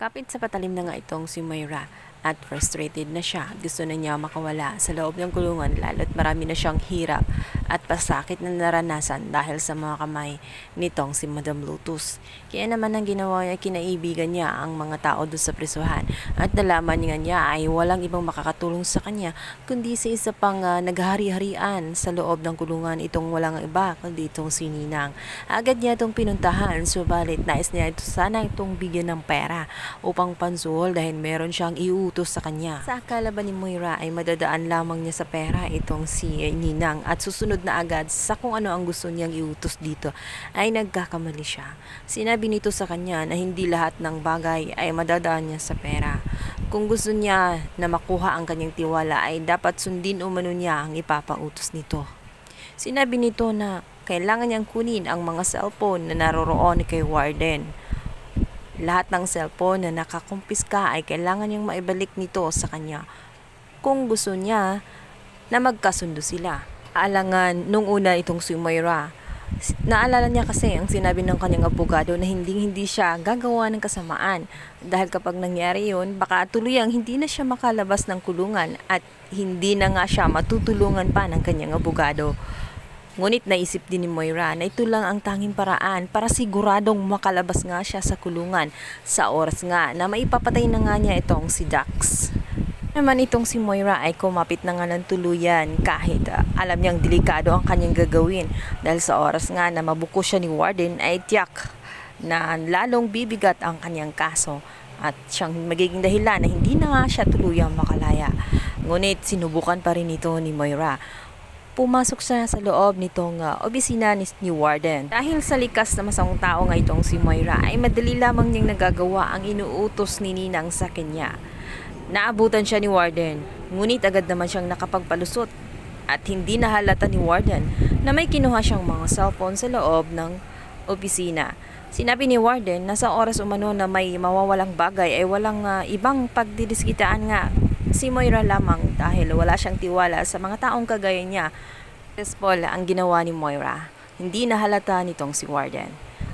Kapit sa patalim na nga itong si Moira at frustrated na siya. Gusto na niya makawala sa loob ng kulungan lalo't marami na siyang hirap at pasakit na naranasan dahil sa mga kamay nitong si Madam Lotus. Kaya naman ang ginawa niya, kinaibigan niya ang mga tao doon sa prisuhan at nalaman niya ay walang ibang makakatulong sa kanya kundi sa isa pang naghari-harian sa loob ng kulungan itong walang iba kundi itong si Ninang. Agad niya itong pinuntahan subalit nais niya sana itong bigyan ng pera upang pansuhol dahil meron siyang iutos sa kanya. Sa akala ba ni Moira ay madadaan lamang niya sa pera itong si Ninang at susunod na agad sa kung ano ang gusto niyang iutos dito ay nagkakamali siya. Sinabi nito sa kanya na hindi lahat ng bagay ay madadaan niya sa pera. Kung gusto niya na makuha ang kanyang tiwala ay dapat sundin umano niya ang ipapautos nito. Sinabi nito na kailangan niyang kunin ang mga cellphone na naroroon kay Warden. Lahat ng cellphone na nakakumpiska ay kailangan niyang maibalik nito sa kanya kung gusto niya na magkasundo sila. Alangan nung una itong si Moira. Naalala niya kasi ang sinabi ng kanyang abogado na hindi siya gagawa ng kasamaan dahil kapag nangyari yun, baka tuluyang hindi na siya makalabas ng kulungan at hindi na nga siya matutulungan pa ng kanyang abogado. Ngunit naisip din ni Moira na ito lang ang tanging paraan para siguradong makalabas nga siya sa kulungan sa oras nga na maipapatay na nga niya itong si Dax. Naman itong si Moira ay kumapit na nga ng tuluyan kahit alam niyang delikado ang kanyang gagawin dahil sa oras nga na mabuko siya ni Warden ay tiyak na lalong bibigat ang kanyang kaso at siyang magiging dahilan na hindi na nga siya tuluyang makalaya. Ngunit sinubukan pa rin ito ni Moira. Pumasok siya sa loob nitong opisina ni Warden. Dahil sa likas na masamang tao nga itong si Moira ay madali lamang niyang nagagawa ang inuutos ni Ninang sa kanya. Naabutan siya ni Warden, ngunit agad naman siyang nakapagpalusot at hindi nahalata ni Warden na may kinuha siyang mga cellphone sa loob ng opisina. Sinabi ni Warden na sa oras umano na may mawawalang bagay ay walang ibang pagdidiskitaan nga si Moira lamang dahil wala siyang tiwala sa mga taong kagaya niya. Paul ang ginawa ni Moira. Hindi nahalata nitong si Warden.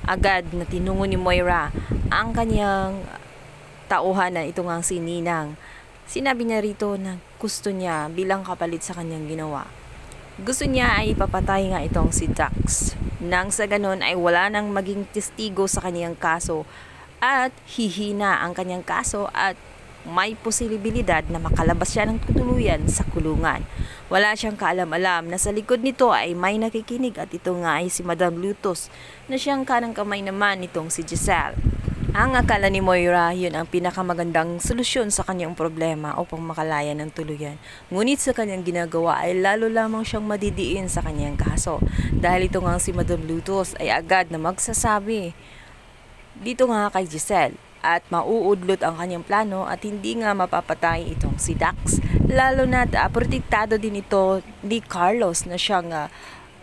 Agad na tinungo ni Moira ang kanyang tauhan na ito nga si Ninang. Sinabi niya rito na gusto niya bilang kapalit sa kanyang ginawa. Gusto niya ay ipapatay nga itong si Dax. Nang sa ganon ay wala nang maging testigo sa kanyang kaso at hihina ang kanyang kaso at may posibilidad na makalabas siya ng tuluyan sa kulungan. Wala siyang kaalam-alam na sa likod nito ay may nakikinig at ito nga ay si Madam Lotus na siyang kanang kamay naman nitong si Giselle. Ang akala ni Moira, yun ang pinakamagandang solusyon sa kanyang problema upang makalaya ng tuluyan. Ngunit sa kanyang ginagawa ay lalo lamang siyang madidiin sa kanyang kaso. Dahil ito nga si Madam Lotus ay agad na magsasabi dito nga kay Giselle at mauudlot ang kanyang plano at hindi nga mapapatay itong si Dax. Lalo na protektado din ito ni Carlos na siyang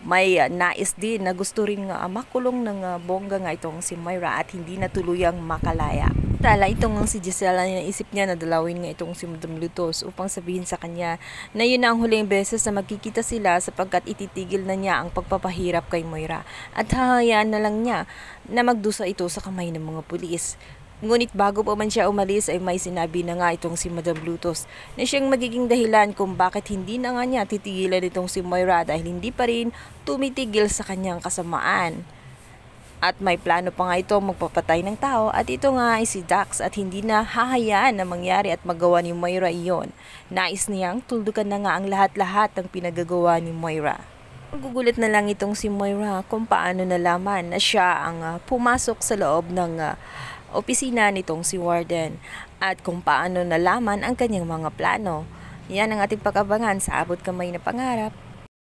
may nais din na gusto rin makulong ng bongga nga itong si Moira at hindi na tuluyang makalaya. Tala itong si Giselle na naisip niya na dalawin nga itong si Madam Lotus upang sabihin sa kanya na yun na ang huling beses na magkikita sila sapagkat ititigil na niya ang pagpapahirap kay Moira at hahayaan na lang niya na magdusa ito sa kamay ng mga pulis. Ngunit bago pa man siya umalis ay may sinabi na nga itong si Madam Lotus na siyang magiging dahilan kung bakit hindi na nga niya titigilan itong si Moira dahil hindi pa rin tumitigil sa kanyang kasamaan. At may plano pa nga ito magpapatay ng tao at ito nga ay si Dax at hindi na hahayaan na mangyari at magawa ni Moira iyon. Nais niyang tuldukan na nga ang lahat-lahat ng pinagagawa ni Moira. Gugulat na lang itong si Moira kung paano nalaman na siya ang pumasok sa loob ng opisina nitong si Warden at kung paano nalaman ang kanyang mga plano. Yan ang ating pag-abangan sa Abot Kamay na Pangarap.